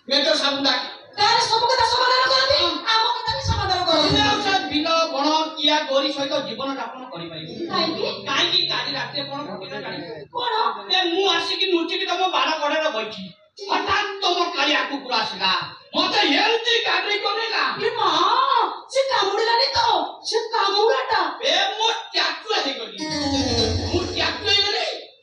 Major সাহেব ডাকে তার ସବୁ କଥା ସମାଧାନ କରନ୍ତି ଆମ କଥା ବି ସମାଧାନ କରନ୍ତି ବିଲ ବଣ କିଆ ଗୋରି ସହିତ ଜୀବନ ଯାପନ କରିପାରିବି କାହିଁକି କାହିଁକି କାଲି ରାତିରେ କଣ ଘଟିଲା ଜାଣିଛ କଣ ମୁଁ ଆସିକି ଲୁଚିକି ତମ ବାଡ଼ କଡ଼ରେ ବଇଛି ହଠାତ୍ ତମ କାଳିଆ କୁକୁର ଆସିଲା ମତେ ଏମିତି ଗାଡି କରେଇଲା ଏ ମା ସେ କାମୁଡ଼ିଲାନି ତ ସେ କାମୁଡ଼ାଟା ମୁଁ ଟ୍ୟାଟୁ ହେଇଗଲି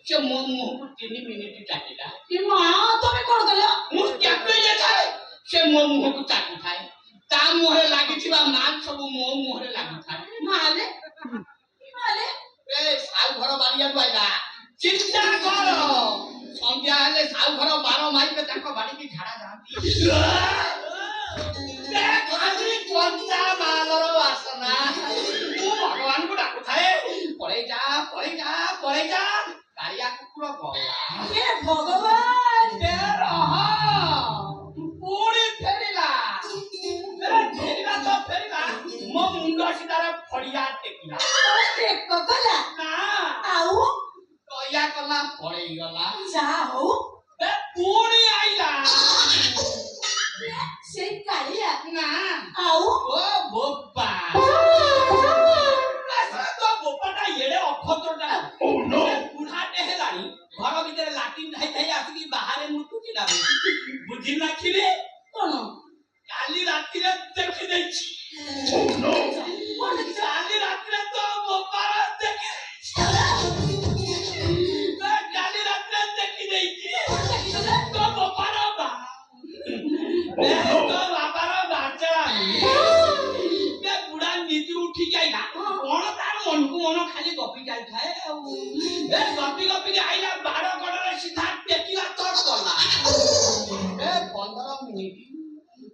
ସେ ମୋ ମୁହଁକୁ 3 ମିନିଟ୍ ଚାଟିଲା ଏ ମା ତମେ କଣ କଲ ମୁଁ ଟ୍ୟାଟୁ ହେଇଯାଇଥାଏ ସେ ମୋ ମୁହଁକୁ ଚାଟୁଥାଏ ତା ମୁହଁରେ ଲାଗିଥିବା ମାଲ ସବୁ ମୋ ମୁହଁରେ ଲାଗୁଥାଏ ମାଲେ ସାଉ ଘର ବାଡ଼ିଆକୁ ଆଇଲା ଚିନ୍ତା କର ସନ୍ଧ୍ୟା ହେଲେ ସାଉ ଘର 12 ମାଇଲେ ତାଙ୍କ ବାଡ଼ିକି ଝାଡ଼ା ଯାଆନ୍ତି କଞ୍ଚା ମାଲର ବାସନା ମୁଁ ଭଗବାନଙ୍କୁ ଡାକୁଥାଏ ପଳେଇ ଯା କାଳିଆ କୁକୁର ଗଲା ଏ ଭଗବାନ ପୁଣି ଫେରିଲା ମୋ ମୁଣ୍ଡ ସିଧାରେ ଫଡ଼ିଆ ଟେକିଲା ଟେକ କଲା ନା ଆଉ ଦୟା କଲା ପଳେଇ ଗଲା ଯାହା ହଉ ପୁଣି ଆଇଲା ସେ କାଳିଆ ନା ଆଉ ଓ ବୋପା ବୋପାଟା ଏଡେ ଅଭଦ୍ରଟା ବୁଢାଟେ ହେଲାଣି ଘର ଭିତରେ ଲାଟିନ୍ ଧାଇ ଆସିକି ବାହାରେ ମୁତୁଛି ନା ବୁଝି ନାଖିଲେ କଣ କାଲି ରାତିରେ ଦେଖି ଦେଇଛି କାଲି ରାତିରେ ତ ବୋପାର କାଲି ରାତିରେ ଦେଖି ଦେଇଛି ତୋ ବୋପାର ବାବାର ବାଚଳା ବୁଢା ନିଜେ ଉଠିକି ଆଇଲା କଣ ତାର ମନକୁ ମନ ଖାଲି ଗପି ଚାଲିଥାଏ ଆଉ ଗପିକି ଆଇଲା ବାଡ଼ କଡ଼ରେ ସିଧା ଟେକିଲା ତ କଲା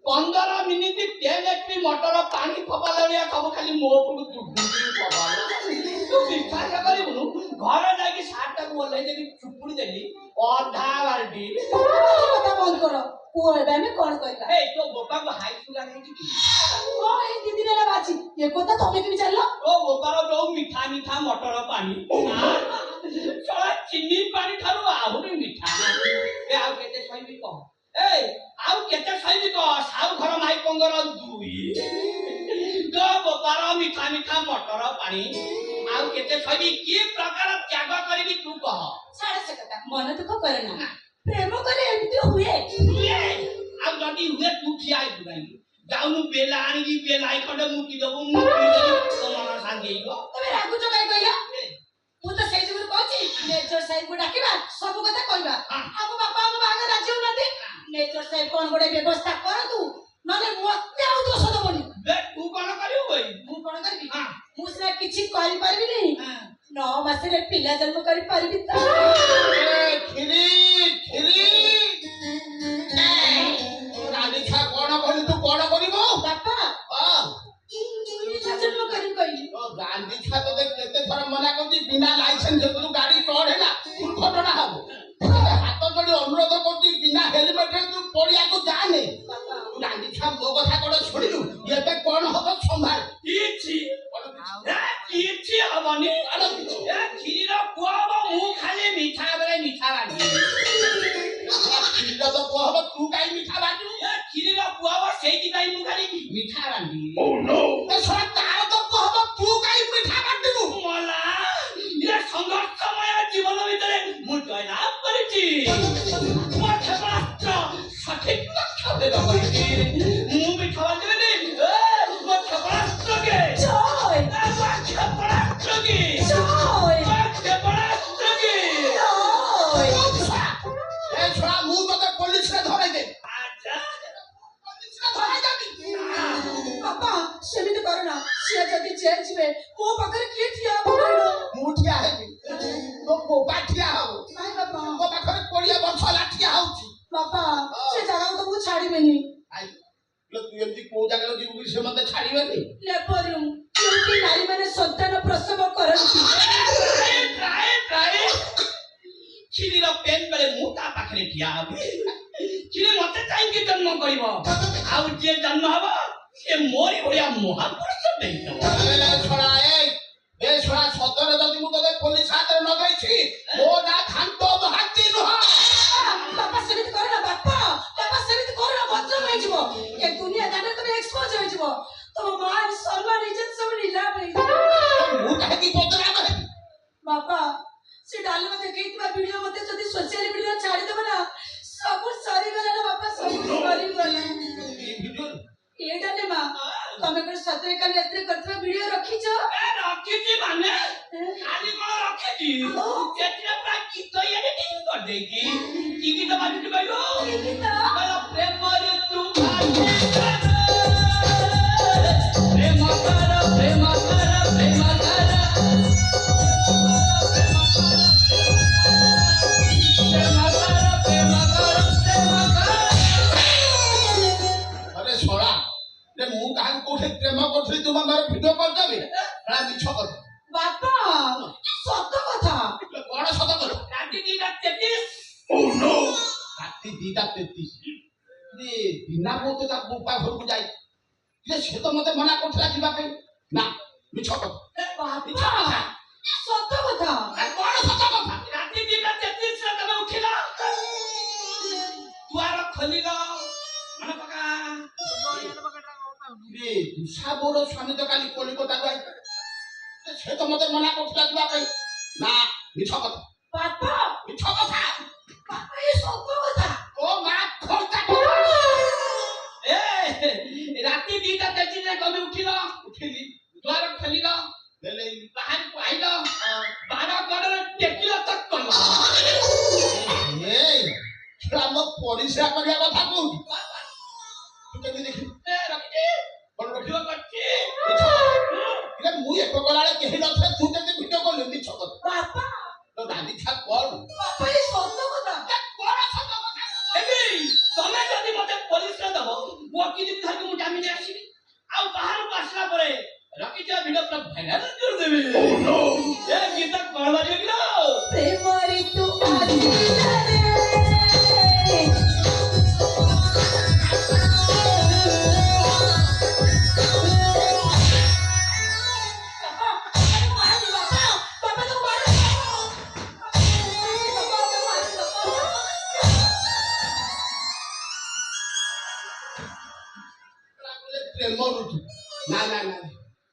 15 ମିନିଟ୍ ଟେଲେଟ୍ରି ମଟର ପାଣି ଫୋପାଡ଼ିଲା ସବୁ ଖାଲି ମୋ ଉପରକୁ ତୁ ବିଶ୍ୱାସ କରିବୁନୁ ଘରେ ଯାଇକି ସାର୍ଟଟାକୁ ଓହ୍ଲେଇ ଦେଇକି ଚୁପୁଡ଼ି ଦେଲି ଅଧା ବାଲ୍ଟି କଥା ବନ୍ଦ କର କୁହ ଏବେ ଆମେ କଣ କରିବା ଏଇ ତୋ ବୋପାକୁ ହାଇ ସୁଗାର ହେଇଛି କି ଏଇ 2 ଦିନ ହେଲା ବାଛି ଏ କଥା ତମେ କେମିତି ଜାଣିଲ ତୋ ବୋପାର ଯୋଉ ମିଠା ମଟର ପାଣି ଚିନି ପାଣି ଠାରୁ ଆହୁରି ମିଠା ଆଉ କେତେ ସହିବି କହ ଆଉ କେତେ ସହିବି କହ ସାଉ ଘର ମାଇପଙ୍ଗର 2 ତୋ ବୋପାର ମିଠା ମଟର ପାଣି ଆଉ କେତେ ସହିବି କି ପ୍ରକାର ତ୍ୟାଗ କରିବି ତୁ କହ ଛାଡ଼ ସେ କଥା ମନ ଦୁଃଖ କରେ ନା ପ୍ରେମ କଲେ ଏମିତି ହୁଏ ଆଉ ଯଦି ହୁଏ ତୁ ଠିଆ ହେଇଛୁ କାହିଁକି ଯାଉନୁ ବେଲା ଆଣିକି ବେଲାଇ ଖଣ୍ଡେ ମୁଟି ଦବୁ ତୋ ମନ ଶାନ୍ତି ହେଇଯିବ ତମେ ରାଗୁଛ କାଇଁ କହିଲ ମୁଁ ତ ସେଇ ଯୁଗରୁ କହୁଛି ମେଜର ସାହେବକୁ ଡାକିବା ସବୁ କଥା କହିବା ଆମ ବାପା ଆମ ବାହାଘର ରାଜି ହଉନାହାନ୍ତି ମେଜର ସାହେବ କଣ ଗୋଟେ ବ୍ୟବସ୍ଥା କରନ୍ତୁ ନହେଲେ ମତେ ଆଉ ଦୋଷ ଦବନି ତୁ କଣ କରିବୁ ଭାଇ ମୁଁ କଣ କରିବି ମୁଁ ସିନା କିଛି କରିପାରିବିନି 9 ମାସରେ ପିଲା ଜନ୍ମ କରିପାରିବି ତ କଣ କହିଲୁ ତୁ କଣ କରିବୁ ବାପା ଜନ୍ମ କରି କହିଲି ଗାନ୍ଧୀ ଛା ତତେ କେତେ ଥର ମନା କରୁଛି ବିନା ଲାଇସେନ୍ସ ତୁ ଗାଡି ଚଢେ ନା ଦୁର୍ଘଟଣା ହବ ହାତ ଯୋଡି ଅନୁରୋଧ କରୁଛି ବିନା ହେଲମେଟରେ ତୁ ପଡିଆକୁ ଯାଆନି ଗାନ୍ଧୀ ଛା ମୋ କଥା କଣ ଶୁଣିଲୁ ଏବେ କଣ ହବ ସମ୍ଭାଳ କିଛି ହବନି କ୍ଷୀର ପୁଅ ହବ ମୁଁ ଖାଲି ମିଠା ବେଳେ ମିଠା ବାଣ୍ଟିବି କ୍ଷୀର ତ ପୁଅ ହବ ତୁ କାହିଁ ମିଠା ବାଣ୍ଟିବୁ କ୍ଷୀର ପୁଅ ହବ ସେଇଥିପାଇଁ ମୁଁ ଖାଲି ମିଠା ବାଣ୍ଟିବି ତାର ତ ପୁଅ ହବ ତୁ କାହିଁ ମିଠା ବାଣ୍ଟିବୁ ମଲା ସଂଘର୍ଷମୟ ଜୀବନ ଭିତରେ ମୁଁ ଜୟଲାଭ କରିଛି ମୋ କ୍ଷେପଣାସ୍ତ୍ର ସଠିକ ଲକ୍ଷ୍ୟ ଭେଦ କରିଛି ମୁଁ ମିଠା ବାଣ୍ଟିବିନି ମୋ କ୍ଷେପଣାସ୍ତ୍ରକେ ମୁଁ ତତେ ପୋଲିସରେ ଧରେଇ ଦେବି ବାପା ସେମିତି କରନା ସିଏ ଯଦି ଜେଲ ଯିବେ ମୋ ପାଖରେ କିଏ ଠିଆ ହବ ମୁଁ ଠିଆ ହେବି ତୋ ବୋପା ଠିଆ ହବ ନାଇଁ ବାପା ମୋ ପାଖରେ 20 ବର୍ଷ ହେଲା ଠିଆ ହଉଛି ବାପା ସେ ଜାଗାକୁ ତମକୁ ଛାଡ଼ିବେନି ତୁ ଏମିତି କୋଉ ଜାଗାକୁ ଯିବୁ ସେ ମତେ ଛାଡ଼ିବେନି ଲେବର ରୁମ୍ ଯୋଉଠି ନାରୀମାନେ ସନ୍ତାନ ପ୍ରସବ କରନ୍ତି କ୍ଷୀରିର ପେନ୍ ବେଳେ ମୁଁ ତା ପାଖରେ ଠିଆ ହେବି କ୍ଷୀରି ମତେ କାହିଁକି ଜନ୍ମ କରିବ ଆଉ ଯିଏ ଜନ୍ମ ହବ ସେ ମୋରି ଭଳିଆ ମହାପୁରୁଷ ଦେଇଦବ ସଦରେ ଯଦି ମୁଁ ତତେ ପୋଲିସ ହାତରେ ଲଗେଇଛି ମୋ ନା ଖାନ୍ତ ମହାନ୍ତି ନୁହଁ ବାପା ସେମିତି କର ନା ବାପା ସେମିତି କର ନା ଯିବ ତମ ମା ସମ୍ମାନ ଇଜ୍ଜତ ସବୁ ନିଲାମ ହେଇଯିବ। ମୁଁ କାହିଁକି ବଦନାମ ହେବି? ବାପା ସେ ଡାଲମା ଦେଖେଇଥିବା ଭିଡିଓ ମତେ ଯଦି ସୋସିଆଲ ମିଡିଆରେ ଛାଡିଦେବ ନା ସବୁ ସରିଗଲା ନା ବାପା, ସବୁ ସରିଗଲା। এই ভিডিও ଏଇଟା ନେ ମା, ତମେ କଣ ସତରେ କାଲି ରାତିରେ କରିଥିବା ଭିଡିଓ ରଖିଛ? ରଖିଛି ମାନେ ଖାଲି କଣ ରଖିଛି, ସେଥିରେ ପୁରା ଗୀତ ଏଡିଟିଂ କରିଦେଇଛି। କି ଗୀତ ବାଜୁଛି କହିଲୁ? କି ଗୀତ? ପ୍ରେମରେ ତୁ ପ୍ରେମ କର ପ୍ରେମ କର ପ୍ରେମ କର আরে শোনা রে, ମୁଁ କାହାକୁ କୋଉଠି ପ୍ରେମ କରୁଥିଲି ତୁମ ମୋର ଭିଡିଓ କରିଦେବି? ଏଟା ମିଛ କଥା। ବାପା ସତ କଥା। କଣ ସତ କର? ରାତି 2:33। ରାତି 2:33 ବିନା ବୋଉ ତା ବୋପା ଘରକୁ ଯାଇ ସେ ତ ମତେ ମନା କରୁଥିଲା ଯିବା ପାଇଁ। ନା ମିଛ କଥା। ବାପା ସତ କଥା। କଣ ସତ କଥା? ରାତି 2:33 ତମେ ଉଠିଲ, ଦୁଆର ଖୋଲିଲ, ମନେ ପକା ତୁଷା ବୋର ସ୍ୱାମୀ ତ କାଲି କଲିକତାକୁ ଯାଇଥିଲେ, ସେ ତ ମତେ ମନା କରୁଥିଲା ଯିବା ପାଇଁ। ନା ମିଛ କଥା। ବାପା ମିଛ କଥା। ବାପା ଏ ସତ କଥା। ଓ ମା ଖର୍ଚ୍ଚା ଏ ରାତି 2:33 ତମେ ଉଠିଲ, ଉଠିଲି, ଦୁଆର ଖୋଲିଲ, ବାହାରକୁ ଆଇଲ, ବାର କଡ଼ରେ ଟେକିଲ ତକ୍ କଲ। ଆମ ପରିସ୍ରା କରିବା କଥା କହୁଛି। ତୁ କେମିତି ଦେଖିଲୁ? ରଖିଛି କଣ ରଖିବ? କରିଛି। ମୁଁ ଏକ କଲାବେଳେ କେହି ନଥିଲେ, ତୁ କେମିତି ଭିଡିଓ କଲୁ? ମିଛ କଥା। ବାପା ତ ଦାଦି ଛା କଣ? ବାପା ଏ ସତ କଥା। କଣ ସତ କଥା? ତମେ ଯଦି ମତେ ପୋଲିସରେ ଦବ, ଓକିଲ ଧରିକି ମୁଁ ଜାମିନ ଆସିବି, ଆଉ ବାହାରକୁ ଆସିଲା ପରେ ରଖିଥିବା ଭିଡିଓ ପୁରା ଭାଇରାଲ କରିଦେବି। ଏ ଗୀତ କଣ ବାଜିବ କି? ପ୍ରେମରେ ତୁ ଆସିଲା ରେ। ପ୍ରେମ ଋତୁ ନା ନା ନା,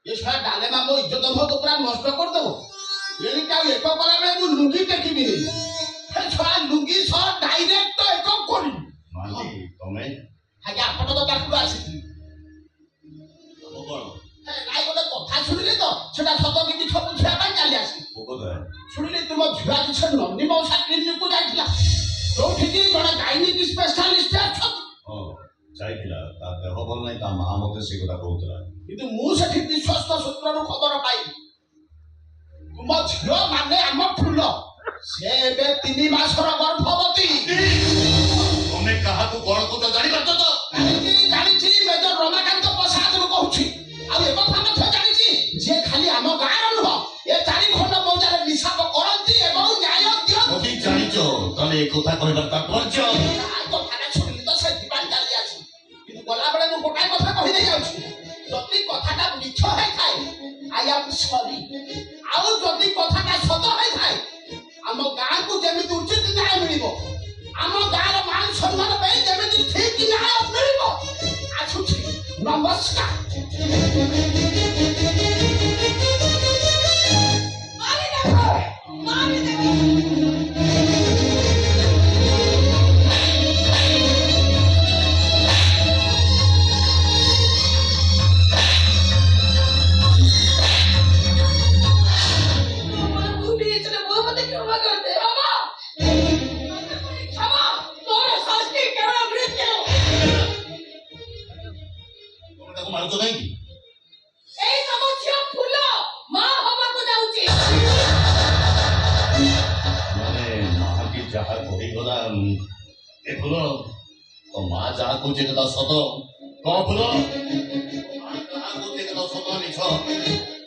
ଏ ଛୁଆ ଡାଲେମା ମୋ ଇଜ୍ଜତ ଭାବ ପୁରା ନଷ୍ଟ କରିଦେବ। ଏଣିକି ଆଉ ଏକ କଲା ବେଳେ ମୁଁ ଲୁଙ୍ଗି ଟେକିବିନି। ଏ ଛୁଆ ଲୁଙ୍ଗି ସହ ଡାଇରେକ୍ଟ ଏକ କରିବି। ତମେ ଆଜ୍ଞା ଆପଣ ତ ପାଖକୁ ଆସିଥିଲି। ନାଇଁ ଗୋଟେ କଥା ଶୁଣିଲି ତ, ସେଟା ସତ କି ମିଛ ବୁଝିବା ପାଇଁ ଚାଲି ଆସିଲି। ଶୁଣିଲି ତୁମ ଝିଅ ଆଜି ସେ ନନ୍ଦୀ ମଉସା କ୍ଲିନିକକୁ ଯାଇଥିଲା, ଯୋଉଠିକି ଜଣେ ଗାଇନିକ ସ୍ପେଶାଲିଷ୍ଟ ଅଛନ୍ତି। ଯାଇଥିଲା, ତା ଦେହ ଭଲ ନାହିଁ, ତା ମା ମତେ ସେ କଥା କହୁଥିଲା। କିନ୍ତୁ ମୁଁ ସେଠି ବିଶ୍ୱସ୍ତ ସୂତ୍ରରୁ ଖବର ପାଇଲି, ତୁମ ଝିଅ ମାନେ ଆମ ଫୁଲ, ସେ ଏବେ 3 ମାସର ଗର୍ଭବତୀ। ତମେ କାହାକୁ କଣ କହୁଛ ଜାଣିପାରୁଛ ତ? ଜାଣିଛି ମେଜର ରମାକାନ୍ତ ପ୍ରସାଦରୁ କହୁଛି। ଆଉ ଏ କଥା ମଧ୍ୟ ଜାଣିଛି ଯେ ଖାଲି ଆମ ଗାଁର ନୁହଁ, ଏ 4 ଖଣ୍ଡ ମୌଜାରେ ନିଶାପ କରନ୍ତି ଏବଂ ନ୍ୟାୟ ଦିଅନ୍ତି। ଜାଣିଛ ତାହେଲେ ଏ କଥା କହିବାର ତାତ୍ପର୍ଯ୍ୟ? କଥାଟା ଶୁଣିଲି ତ ସେଥିପାଇଁ ଚାଲି ଆସିଲି। କିନ୍ତୁ ଗଲାବେଳେ ମୁଁ ଗୋଟାଏ କଥା କହିଦେଇ ଯାଉଛି, ଯଦି କଥାଟା ମିଛ ହେଇଥାଏ ଆଇ ଆମ୍ ସରି, ଆଉ ଯଦି କଥାଟା ସତ ହେଇଥାଏ ଆମ ଗାଁକୁ ଯେମିତି ଉଚିତ ନ୍ୟାୟ ମିଳିବ, ଆମ ଗାଁର ମାନ ସମ୍ମାନ ପାଇଁ ଯେମିତି ଠିକ ନ୍ୟାୟ ମିଳିବ। ଆସୁଛି, ନମସ୍କାର। ମାରୁଛ କାହିଁକି? ଏଇ ତମ ଝିଅ ଫୁଲ ମା ହବାକୁ ଯାଉଛି। ମାନେ ମାକି ଯାହା କହିଗଲା, ଏ ଫୁଲ ତ ମା ଯାହା କହୁଛି କଥା ସତ? କଣ ଫୁଲ? ମା ଯାହା କହୁଛି କଥା ସତ ମିଛ?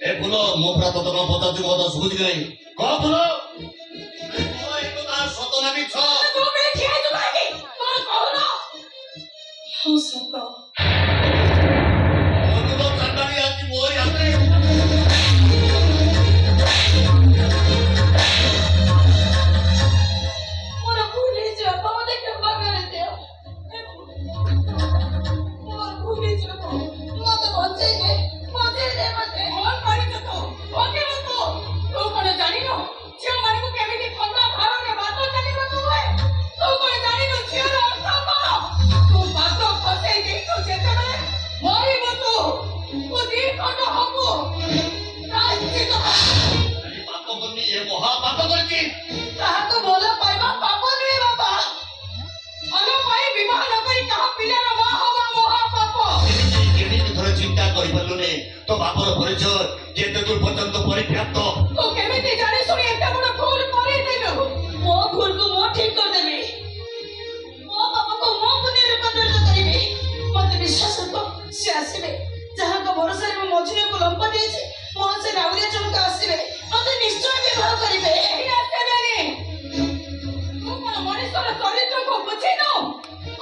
ଏ ଫୁଲ ମୋ ପୁରା ତତ କଣ ପଚାରୁଛି, ମୋ କଥା ଶୁଭୁଛି କି ନାହିଁ? କଣ ଫୁଲ? ଏ କଥା ସତ ନା ମିଛ? ହଁ ସତ। ମୋର ଭୁଲ ହେଇଛି ବାପା, ମତେ କ୍ଷମା କରିଦିଅ। ମୋର ଭୁଲ ହେଇଛି ବାପା, ମତେ ପାପ କରିଛି କାହାକୁ ଭଲ ପାଇବା ପାପ ନୁହେଁ ବାପା। ଭଲ ପାଇ ବିବାହ ନ କରି କାହା ପିଲାର ମା ହବା ମହା ପାପ। କେମିତି ଥରେ ଚିନ୍ତା କରିପାରିଲୁନି ତୋ ବାପର ପରିଚୟ ଯେତେ ଦୂର ପର୍ଯ୍ୟନ୍ତ ପରିବ୍ୟାପ୍ତ। ତୁ କେମିତି ଜାଣି ଶୁଣି ଏତେ ବଡ଼ ଭୁଲ କରିଦେଲୁ? ମୋ ଭୁଲକୁ ମୁଁ ଠିକ କରିଦେବି। ମୋ ପାପକୁ ମୋ ପୁଣ୍ୟରେ ରୂପାନ୍ତରିତ କରିବି। ମତେ ବିଶ୍ୱାସ କର, ସେ ଆସିବେ। ଯାହାଙ୍କ ଭରସାରେ ମୁଁ ମଝିକୁ ଲମ୍ପ ଦେଇଛି, ମୋ ସେ ରାଉରିଆ ଚମକା ଆସିବେ। ମତେ ନିଶ୍ଚୟ ବିବାହ କରିବେ। ତୁ କଣ ମଣିଷର ଚରିତ୍ରକୁ ବୁଝିନୁ?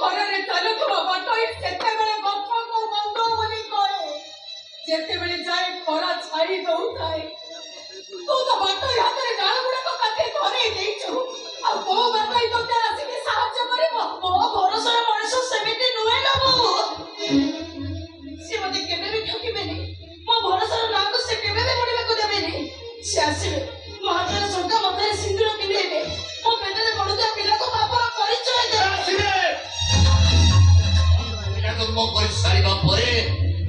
ଘରରେ ଚାଲୁଥିବା ବାଟୋଇ ସେତେବେଳେ ଗଛକୁ ବନ୍ଧ ବୋଲି କହେ। ଯେତେବେଳେ ଯାଏ ଖରା ଛାଇ ଦଉଥାଏ, ତୁ ତ ବାଟୋଇ ହାତରେ ଡାଳ ଗୁଡାକ କାଟି ଧରେଇ ଦେଇଛୁ। ଆଉ କୋଉ ବାଟୋଇ ତୋତେ ଆସିକି ସାହାଯ୍ୟ କରିବ? ମୋ ଭରସାର ମଣିଷ ସେମିତି ନୁହେଁ ନା ବୋଉ। ସେ ମତେ କେବେ ବି ଠକିବେନି। ମୋ ଭରସାର ନାଁକୁ ସେ କେବେ ବି ମୋଡ଼ିବାକୁ ଦେବେନି। ସେ ଆସିବେ, ମୋ ହାତରେ ଶଙ୍ଖା, ମଥାରେ ସିନ୍ଦୁର ପିନ୍ଧେଇବେ। ମୋ ପେଟରେ ବଢୁଥିବା ପିଲାକୁ ବାପର ପରିଚୟ ଦେବେ। ଆସିବେ ପିଲା ଜନ୍ମ କରିସାରିବା ପରେ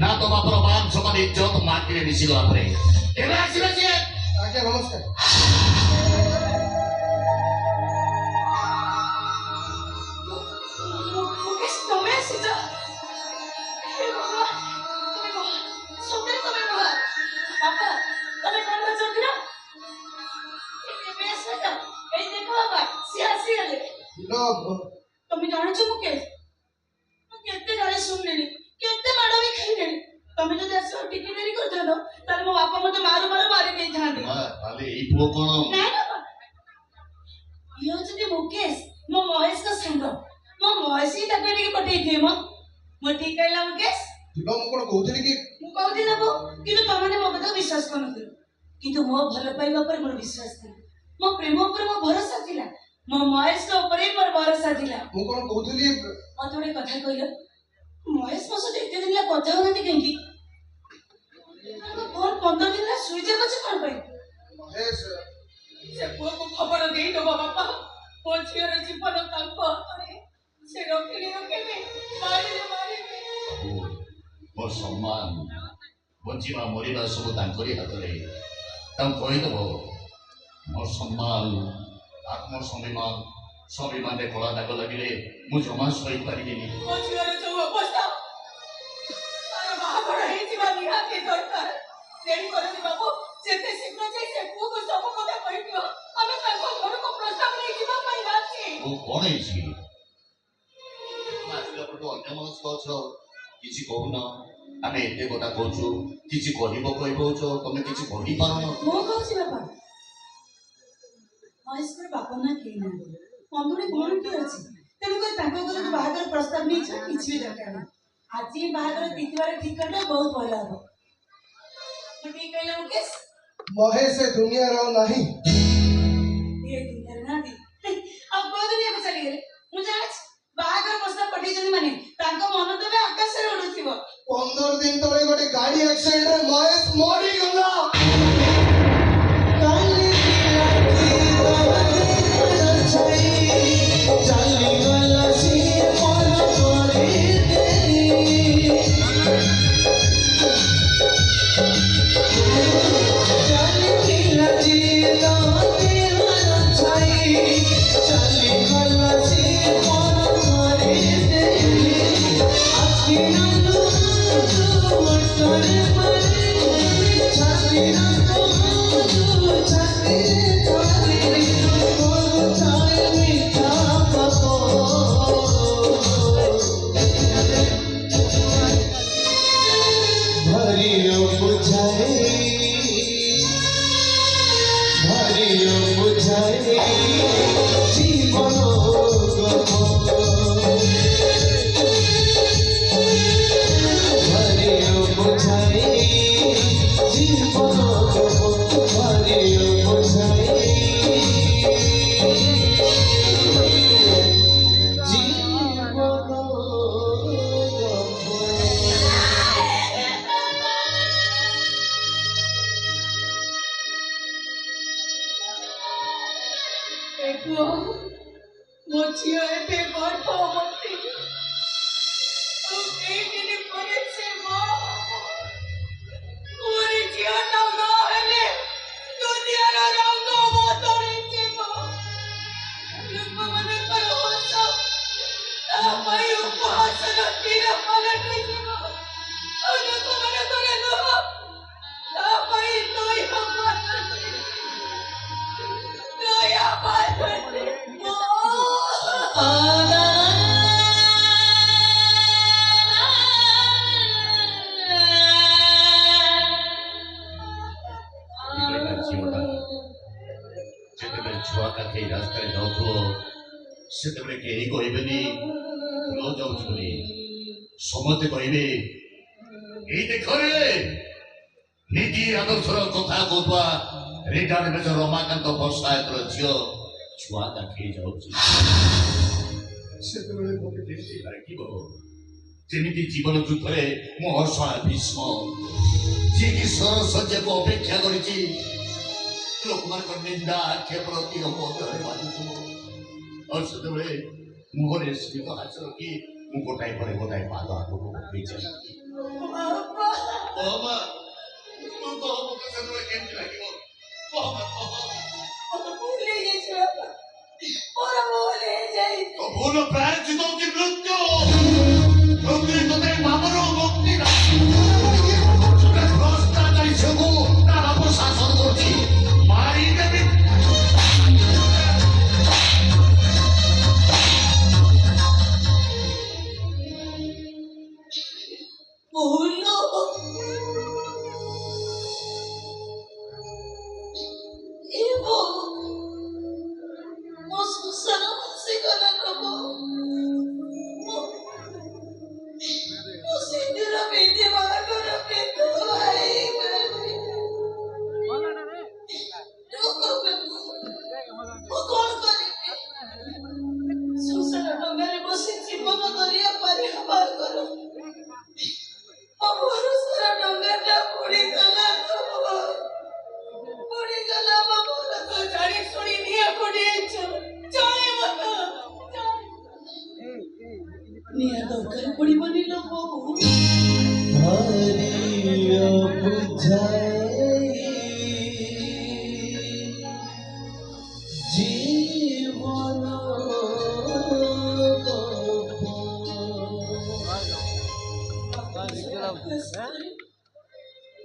ନା ତୋ ବାପର ମାନ ସମାନ ଇଜ୍ଜତ ମାଟିରେ ମିଶିଗଲା ପରେ କେବେ ଆସିବେ ସିଏ? ଆଜ୍ଞା ନମସ୍କାର। ମୁକେଶ, ତମେ ଆସିଛ? ହେ ଭଗବାନ, ତମେ କହ, ସତରେ ତମେ କହ। ବାପା, ତମେ କଣ କରୁଥିଲ? କେବେ ଆସିଲ? ଏଇ ଦେଖ ବାପା, ସିଏ ଆସିଗଲେ। ତମେ ଜାଣିଛ ମୁକେଶ, ମୁଁ କେତେ ଗାଳି ଶୁଣିଲିଣି, କେତେ ମାଡ଼ ବି ଖାଇଲିଣି। ତମେ ଯଦି ଆସିବ ଟିକେ ଡେରି କରିଥାନ୍ତ, ତାହେଲେ ମୋ ବାପା ମତେ ମାରୁ ମାରୁ ମାରି ଦେଇଥାନ୍ତେ। ତାହେଲେ ଏଇ ପୁଅ କଣ? ନାଇଁ ବାପା, ଇଏ ହଉଛନ୍ତି ମୁକେଶ, ମୋ ମହେଶଙ୍କ ସାଙ୍ଗ। ମୋ ମହେଶ ହିଁ ତାକୁ ଏଠିକି ପଠେଇଥିବେ। ମୁଁ ଠିକ କହିଲା ମୁକେଶ? ମୁଁ କଣ କହୁଥିଲି କି ମୁଁ କହୁଥିଲି ବୋ, କିନ୍ତୁ ତମେ ମୋ କଥା ବିଶ୍ୱାସ କରୁନଥିଲ। କିନ୍ତୁ ମୋ ଭଲ ପାଇବା ଉପରେ ମୋର ବିଶ୍ୱାସ ଥିଲା, ମୋ ପ୍ରେମ ଉପରେ ମୋ ଭରସା ଥିଲା, ମୋ ମହେଶଙ୍କ ଉପରେ ମୋର ଭରସା ଥିଲା। ମୁଁ କଣ କହୁଥିଲି ମତେ ଗୋଟେ କଥା କହିଲ, ମହେଶ ମୋ ସହିତ ଏତେ ଦିନ ହେଲା କଥା ହଉନାହାନ୍ତି କାହିଁକି? ତାଙ୍କ ଫୋନ 15 ଦିନ ହେଲା ସୁଇଚ୍ ଅଫ୍ ଅଛି କଣ ପାଇଁ? ମହେଶ ସେ ପୁଅକୁ ଖବର ଦେଇଦବ ବାପା, ମୋ ଝିଅର ଜୀବନ ତାଙ୍କ ହାତରେ। ସେ ରଖିଲେ ରଖିବେ, ମାରିଲେ ମାରିବେ। ମୋ ସମ୍ମାନ ବଞ୍ଚିବା ମରିବା ସବୁ ତାଙ୍କରି ହାତରେ। ତାଙ୍କୁ କହିଦେବ ମୋ ସମ୍ମାନ ସ୍ୱାଭିମାନରେ କଳା ଦାଗ ଲାଗିଲେ ମୁଁ ଜମା ସହିପାରିବିନି। ମୋ ଝିଅର ଯୋଉ ଅବସ୍ଥା, ତାର ବାହାଘର ହେଇଯିବା ନିହାତି ଦରକାର। ଦେରି କରନି ବାବୁ, ଯେତେ ଶୀଘ୍ର ଯାଇ ସେ ପୁଅକୁ ସବୁ କଥା କହିଦିଅ। ଆମେ ତାଙ୍କ ଘରକୁ ପ୍ରସ୍ତାବ ନେଇ ଯିବା ପାଇଁ ରାଜି। ମୁଁ କଣ ହେଇଛି? ଆସିଲା ପଟୁ ଅନ୍ୟମନସ୍କ ଅଛ, କିଛି କହୁନ। ଆମେ ଏତେ କଥା କହୁଛୁ, କିଛି କହିବ କହୁଛ, ତମେ କିଛି କହିପାରୁନ। ମୁଁ କହୁଛି ବାପା, ମହେଶଙ୍କର ବାପା ମା କେହି ନାହାନ୍ତି, ମନ୍ଦିରରେ କଣ କିଏ ଅଛି? ତେଣୁକରି ତାଙ୍କ ଘରକୁ ବାହାଘର ପ୍ରସ୍ତାବ ନେଇଯିବା କିଛି ବି ଦରକାର ନାହିଁ। ଆଜି ବାହାଘର ତିଥିବାର ଠିକ କରିଲେ ବହୁତ ଭଲ ହବ। ମୁଁ ଠିକ କହିଲା ମୁକେଶ? ମହେଶ ଏ ଦୁନିଆର ନାହିଁ। ଏ ଦୁନିଆରେ ନାହାନ୍ତି, ଆଉ କୋଉ ଦୁନିଆକୁ ଚାଲିଗଲେ? ମୁଁ ଜାଣିଛି, ବାହାଘର ପ୍ରସ୍ତାବ ପଠେଇଛନ୍ତି ମାନେ ତାଙ୍କ ମନ ତବେ ଆକାଶରେ ଉଡୁଥିବ। 15 ଦିନ ତଳେ ଗୋଟେ ଗାଡି ଆକ୍ସିଡେଣ୍ଟରେ ମହେଶ ମରିଗଲା। Sorry, ସେତେବେଳେ କେହି କହିବେନି ଫୁଲ ଯାଉଛି ବୋଲି। ସମସ୍ତେ କହିବେ ଏଇ ଦେଖରେ ନୀତି ଆଦର୍ଶର କଥା କହୁଥିବା ରିଟାୟାର୍ଡ ମେଜର ରମାକାନ୍ତ ପଟ୍ଟନାୟକର ଝିଅ ଛୁଆ ଦେଖେଇ ଯାଉଛି। ସେତେବେଳେ ମୋତେ ଯେମିତି ଲାଗିବ ଯେମିତି ଜୀବନ ଯୁଦ୍ଧରେ ମୁଁ ଅସହାୟ ଭୀଷ୍ମ ଯିଏକି ଶଯ୍ୟାକୁ ଅପେକ୍ଷା କରିଛି ଲୋକମାନଙ୍କ ନିନ୍ଦା କ୍ଷେପଣ ତୀର ପଥରେ ବାଜୁଥିବ। ଆଉ ସେତେବେଳେ ମୁହଁରେ ସ୍ମିତ ହାସ ରଖି ମୁଁ ଗୋଟାଏ ପରେ ଗୋଟାଏ ପାଦ ଆଗକୁ ବଢ଼େଇ ଚାଲିଛି। ସେତେବେଳେ କେମିତି ଲାଗିବ? ଭୁଲ ପ୍ରାୟଶ୍ଚିତ ହେଉଛି ମୃତ୍ୟୁ। ତତେ ମାମର ମୁକ୍ତି ଭ୍ରଷ୍ଟାଚାରୀ ସବୁ ତା ବାପ ଶାସନ କରୁଛି ମାରିଦେବି। ଦରକାର ପଡିବନି ଲୋ ବୋଉ।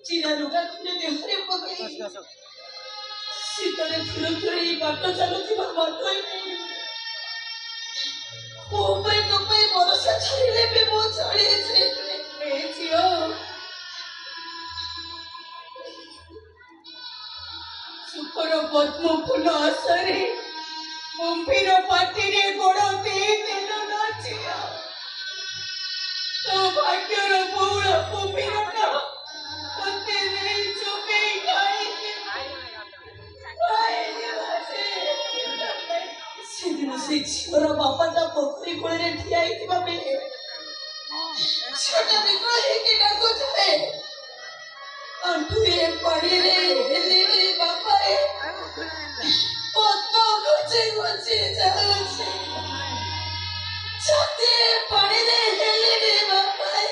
ଚିରା ଲୁଗା ଖଣ୍ଡେ ଦେହରେ ପକେଇ ଶୀତରେ ଥୁର ଥୁର ଏଇ ବାଟ ଚାଲୁଥିବା ବାଟ ମୋ ପାଇଁ ତୋ ପାଇଁ ଭରସା ଛାଡ଼ିଲେ ବି ମୁଁ ଚଳିଛି। ଝିଅ ସୁଖର ପଦ୍ମ ଫୁଲ ଆଶାରେ କୁମ୍ଭୀର ପାଟିରେ ଗୋଡ଼ ଦେଇଦେଲୁ ନା ଝିଅ। ତୋ ଭାଗ୍ୟର ବଉଳ କୁମ୍ଭୀରଟା ତତେ ନେଇ ଚୋବେଇ ସେଦିନ ସେ ଝିଅର ବାପାଟା ପୋଖରୀ କୂଳରେ ଠିଆ ହେଇଥିବା ବେଳେ ଝିଅଟା ବିକଳ ହେଇକି ଡାକୁଥାଏ, ଆଣ୍ଠୁଏ ପାଣିରେ ହେଲେ ବାପାଏ ପଦ୍ମ ଘୁଞ୍ଚି ଘୁଞ୍ଚି ଯାଉଛି, ଛାତିଏ ପାଣିରେ ହେଲେ ବାପାଏ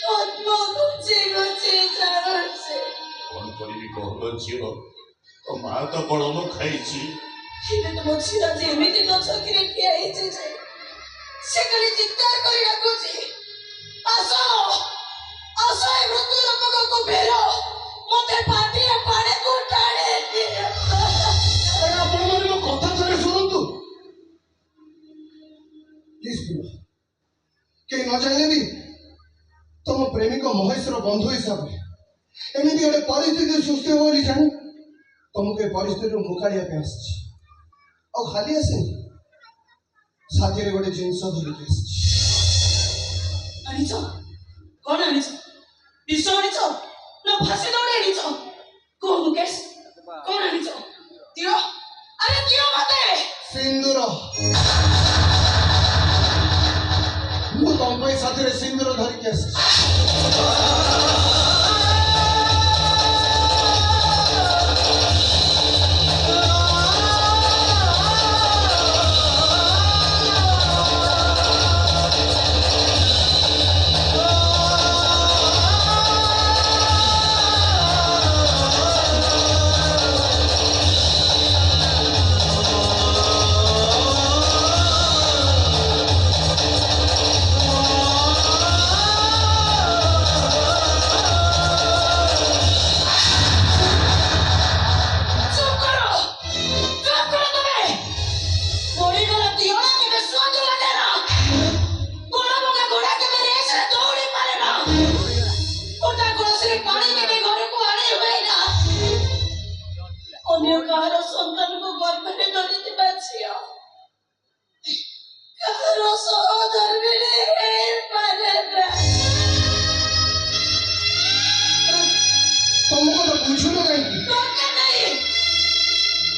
ପଦ୍ମ ଘୁଞ୍ଚି ଘୁଞ୍ଚି ଯାଉଛି। କଣ କରିବି କହୁନ ଝିଅ? ତୋ ମା ତ ବଳ ନ ଖାଇଛି। ହେଲେ ତମ ଝିଅ ଯେ ଏମିତି ତ ଛକିରେ ଠିଆ ହେଇଛି ଯେ ସେ ଖାଲି ଚିତ୍କାର କରି ଡାକୁଛି, ଆସ ଆସ ଏ ମୃତ୍ୟୁ ଲୋକକୁ ଫେର, ମତେ ପାଟିଏ ପାଣିକୁ ଟାଣି ଦିଅ। ଆପଣମାନେ ମୋ କଥା ଥରେ ଶୁଣନ୍ତୁ। କେହି ନ ଜାଣିଲେ ବି ତମ ପ୍ରେମିକ ମହେଶର ବନ୍ଧୁ ହିସାବରେ ଏମିତି ଗୋଟେ ପରିସ୍ଥିତି ସୃଷ୍ଟି ହେବ ବୋଲି ଜାଣି ତମକୁ ଏ ପରିସ୍ଥିତିରୁ ମୁକାଳିବା ପାଇଁ ଆସିଛି। ଆଉ ଖାଲି ଆସିନି, ସାଥିରେ ଗୋଟେ ଜିନିଷ ଧରିକି ଆସିଛି। ଆଣିଛ? କଣ ଆଣିଛ? ବିଷ ଆଣିଛ ନା ଫାଶୀ ଦଉଡ଼ି ଆଣିଛ? କୁହ ମୁକେଶ, କଣ ଆଣିଛ? ଦିଅ, ଆରେ ଦିଅ ମତେ। ସିନ୍ଦୁର। ମୁଁ ତମ ପାଇଁ ସାଥିରେ ସିନ୍ଦୁର ଧରିକି ଆସିଛି। କାହିଁକି?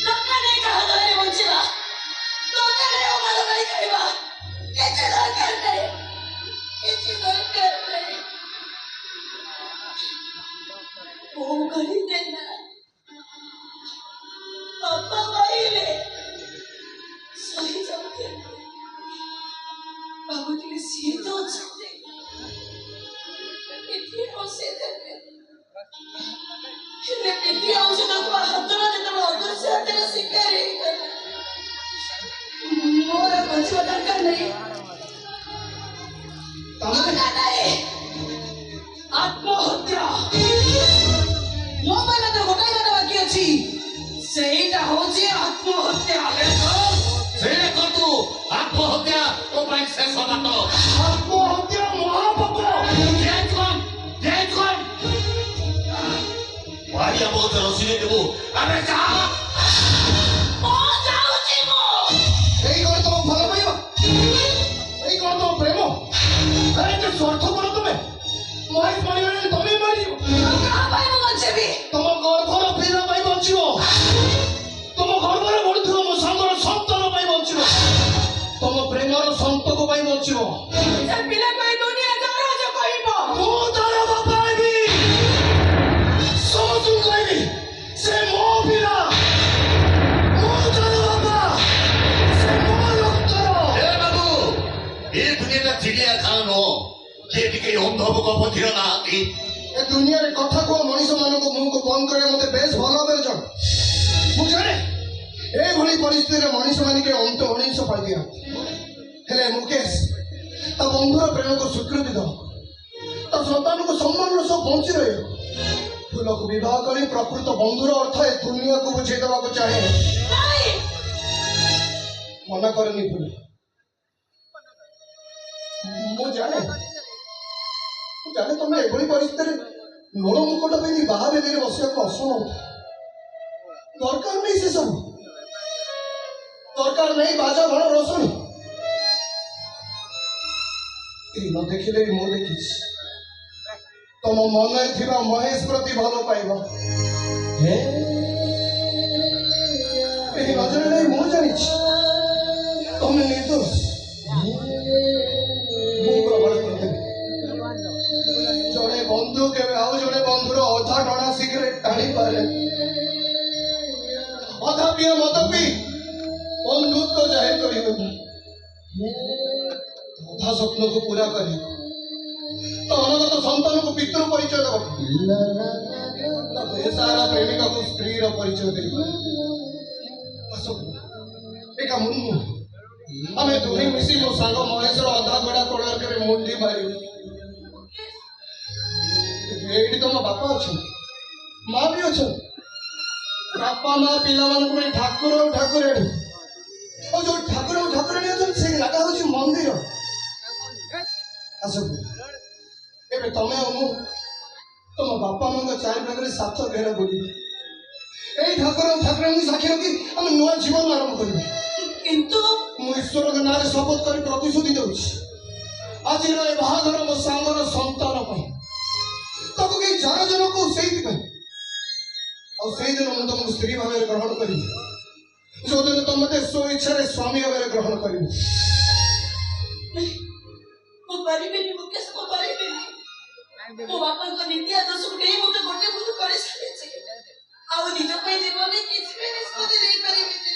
ଦରକାର ନାହିଁ କାହା ଘରେ ବଞ୍ଚିବା, ଦରକାର ନାହିଁ ଅମାର ଗାଈ ଖାଇବା, କିଛି ଦରକାର ନାହିଁ, କିଛି ଦରକାର ନାହିଁ। ବୋଉ କହିଲେ ନା, ବାପା କହିଲେ ସହିଯାଉଥିଲେ, ଭାବୁଥିଲି ସିଏ ତ ଅଛନ୍ତି ଏଠି ବସେଇଦେବେ, ହେଲେ ପିଠି ଔଷଧକୁ ହାତର ଯେତେବେଳେ ଅଦୃଶ୍ୟ ହାତରେ ଶିକାର ହେଇଗଲା, ମୋର ବଞ୍ଚିବା ଦରକାର ନାହିଁ, ଦରକାର ନାହିଁ। ଆତ୍ମହତ୍ୟା ମୋ ପାଖରେ ତ ଗୋଟାଏ କଥା ବାକି ଅଛି, ସେଇଟା ହଉଛି ଆତ୍ମହତ୍ୟା। ସେ ତୁ ଆତ୍ମହତ୍ୟା ତୋ ପାଇଁ ଶେଷ ବାଟ। ଆତ୍ମହତ୍ୟା ମହାପାପ। ଭାରିଆ ବହୁତ ରସିଲେ ଦେବୁ ଆମେ ଯା। ଯାଉଛି ମୁଁ। ଏଇ କଣ ତମ ଭଲ ପାଇବା? ଏଇ କଣ ତମ ପ୍ରେମ? ଆରେ ଏତେ ସ୍ୱାର୍ଥପର ତମେ। ମହେଶ ମରିଗଲେ ତମେ ମରିଯିବ। କାହା ପାଇଁ ମୁଁ ବଞ୍ଚିବି? ତମ ଗର୍ଭର ପିଲା ପାଇଁ ବଞ୍ଚିବ। ତମ ଗର୍ଭରେ ବଢୁଥିବା ମୋ ସାଙ୍ଗର ସନ୍ତାନ ପାଇଁ ବଞ୍ଚିବ। ତମ ପ୍ରେମର ସନ୍ତକ ପାଇଁ ବଞ୍ଚିବ। ସେ ପିଲାକୁ ଏଇ ଦୁନିଆ ଜହାଜ କହିବ। ମୁଁ ତାର ବାପା ହେବି। ସମସ୍ତଙ୍କୁ କହିବି ସେ ମୋ ପିଲା। ମୁଁ ତାର ବାପା। ସେ ମୋ ରକ୍ତର। ଏ ବାବୁ ଏ ଦୁନିଆଟା ଚିଡ଼ିଆଖାନା ନୁହଁ। କିଏ ଟିକେ ଅନ୍ଧମୁଖ ବଧିର ନାହାନ୍ତି। ଏ ଦୁନିଆରେ କଥା କୁହ ମଣିଷମାନଙ୍କ ମୁହଁକୁ ବନ୍ଦ କରିବା ମୋତେ ବେଶ ଭଲ ଭାବରେ ଜଣା। ମୁଁ ଜାଣେ ଏଭଳି ପରିସ୍ଥିତିରେ ମଣିଷମାନେ କେହି ଅଣିଷ ପାଇଦିଅନ୍ତି। ହେଲେ ମୁକେଶ ତା ବନ୍ଧୁର ପ୍ରେମକୁ ସ୍ୱୀକୃତି ଦବ, ତା ସନ୍ତାନକୁ ସମ୍ମାନର ସହ ବଞ୍ଚି ରହିବ। ଫୁଲକୁ ବିବାହ କରି ପ୍ରକୃତ ବନ୍ଧୁର ଅର୍ଥ ଏ ଦୁନିଆକୁ ବୁଝେଇ ଦେବାକୁ ଚାହେଁ। ମନା କରେନି ଫୁଲ। ମୁଁ ଜାଣେ ତମେ ଏଭଳି ପରିସ୍ଥିତିରେ ଲୁଣ ମୁକୁଟ ପିନ୍ଧି ବାହା ବେଦୀରେ ବସିବାକୁ ଅସମର୍ଥ। ଦରକାର ନାହିଁ ସେ ସବୁ। ଦରକାର ନାହିଁ ବାଜା ଘଣ ରସୁଣୀ। କେହି ନ ଦେଖିଲେ ବି ମୁଁ ଦେଖିଛି ତମ ମନରେ ଥିବା ମହେଶ ପ୍ରତି ଭଲ ପାଇବା। କେହି ନ ଜାଣିଲେ ମୁଁ ଜାଣିଛି ତମେ ନିର୍ଦ୍ଦୋଷ। ମୁଁ ପ୍ରମାଣ କରିଦେବି। ଜଣେ ବନ୍ଧୁ କେବେ ଆଉ ଜଣେ ବନ୍ଧୁର ଅଧା ଟଣା ସିଗାରେଟ ଟାଣିପାରେ, ଅଧା ପିଆ ମଦ ପିଇ ବନ୍ଧୁତ୍ୱ ଜାହିର କରିବନି, ଅଧା ସ୍ୱପ୍ନକୁ ପୁରା କରିବ, ତ ଅନଗତ ସନ୍ତାନକୁ ପିତୃ ପରିଚୟ ଦେବ, ବେସାରା ପ୍ରେମିକାକୁ ସ୍ତ୍ରୀର ପରିଚୟ ଦେଇପାରିବ। ଏକା ମୁନ୍ମୁ ଆମେ ଦୁହେଁ ମିଶି ମୋ ସାଙ୍ଗ ମହେଶର ଅଧା ଗଡ଼ା କୋଣାର୍କରେ ମୁଣ୍ଡି ମାରିବୁ। ଏଇଠି ତମ ବାପା ଅଛନ୍ତି, ମା ବି ଅଛନ୍ତି। ବାପା ମା ପିଲାମାନଙ୍କ ପାଇଁ ଠାକୁର ଆଉ ଠାକୁରାଣୀ, ଆଉ ଯୋଉ ଠାକୁର ଆଉ ଠାକୁରାଣୀ ଅଛନ୍ତି ସେଇ ଜାଗା ହଉଛି ମନ୍ଦିର। ଆସନ୍ତୁ ଏବେ ତମେ ଆଉ ମୁଁ ତମ ବାପା ମାଙ୍କ ଚାରି ପାଖରେ ସାତ ଘେରା ବୁଲିବା। ଏଇ ଠାକୁର ଆଉ ଠାକୁରାଣୀଙ୍କୁ ସାକ୍ଷୀ ରଖି ଆମେ ନୂଆ ଜୀବନ ଆରମ୍ଭ କରିବା। କିନ୍ତୁ ମୁଁ ଈଶ୍ୱରଙ୍କ ନାଁରେ ଶପଥ କରି ପ୍ରତିଶ୍ରୁତି ଦେଉଛି, ଆଜିର ଏ ବାହାଘର ମୋ ସାଙ୍ଗର ସନ୍ତାନ ପାଇଁ। ତାକୁ କେହି ଜାଣଜ ନ କହୁ ସେଇଥିପାଇଁ। ଆଉ ସେଇଦିନ ମୁଁ ତମକୁ ସ୍ତ୍ରୀ ଭାବରେ ଗ୍ରହଣ କରିବି, ଯୋଉଦିନ ତମ ମତେ ସ୍ୱ ଇଚ୍ଛାରେ ସ୍ୱାମୀ ଭାବରେ ଗ୍ରହଣ କରିବି। ମୁଁ ପାରିବିନି ମୁକେଶ, ମୁଁ ପାରିବିନି। ମୋ ବାପାଙ୍କ ନୀତି ଆଦର୍ଶକୁ ନେଇ ମୋତେ ଗୋଟେ ଭୁଲ କରିସାରିଛି। ଆଉ ନିଜ ପାଇଁ ଜୀବନରେ କିଛି ବି ନିଷ୍ପତ୍ତି ନେଇପାରିବିନି।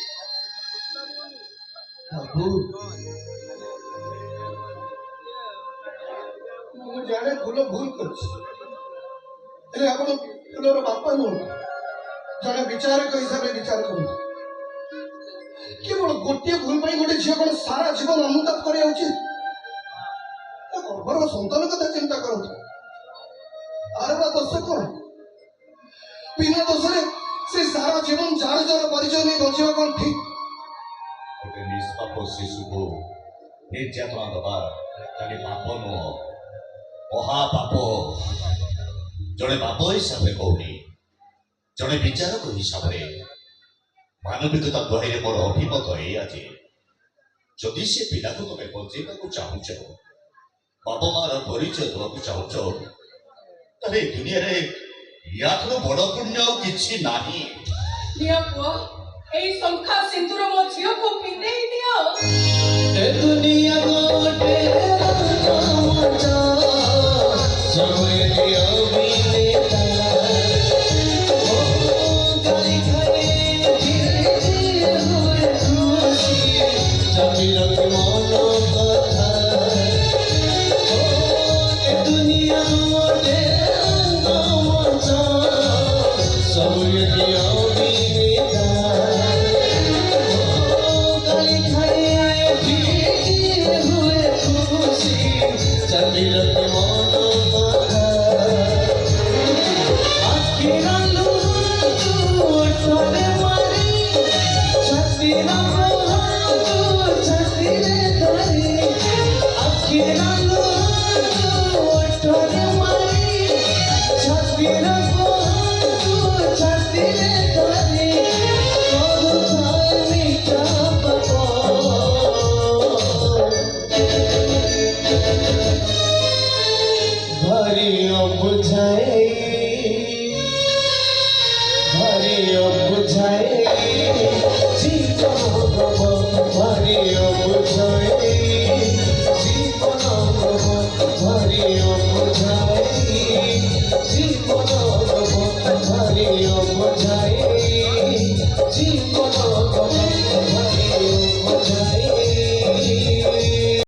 ମୁଁ ଜାଣେ ଫୁଲ ଭୁଲ କରୁଛି, ହେଲେ ଆପଣ ଫୁଲର ବାପା ନୁହନ୍ତି, ଜଣେ ବିଚାରକ ହିସାବରେ ବିଚାର କରନ୍ତୁ। କେବଳ ଗୋଟିଏ ଭୁଲ ପାଇଁ ଗୋଟେ ଝିଅ କଣ ସାରା ଜୀବନ ଅନୁତାପ କରିବା ଉଚିତ? ତା ଗର୍ଭର ସନ୍ତାନ କଥା ଚିନ୍ତା କରନ୍ତୁ। ଆର ବା ଦୋଷ କଣ? ବିନା ଦୋଷରେ ସେ ସାରା ଜୀବନ ଯାର ଯାର ପରିଚୟ ନେଇ ବଞ୍ଚିବା କଣ ଠିକ? ଗୋଟେ ନିଷ୍ପାପ ଶିଶୁକୁ ନିର୍ଯାତନା ଦେବା ଖାଲି ପାପ ନୁହଁ, ମହାପାପ। ଜଣେ ବାପ ହିସାବରେ କହୁନି, ଜଣେ ବିଚାରକ ହିସାବରେ ମାନବିକତା ଦ୍ୱାରରେ ମୋର ଅଭିମତ ଏଇଆ ଯେ ଯଦି ସେ ପିଲାକୁ ତମେ ବଞ୍ଚେଇବାକୁ ଚାହୁଁଛ, ବାପ ମାର ପରିଚୟ ଦେବାକୁ ଚାହୁଁଛ, ତାହେଲେ ଏ ଦୁନିଆରେ ୟାଠାରୁ ବଡ଼ ପୁଣ୍ୟ ଆଉ କିଛି ନାହିଁ। ନିଅ ପୁଅ ଏଇ ଶଙ୍ଖା ସିନ୍ଦୁର ମୋ ଝିଅକୁ ପିନ୍ଧେଇ ଦିଅ। ଏ ଦୁନିଆ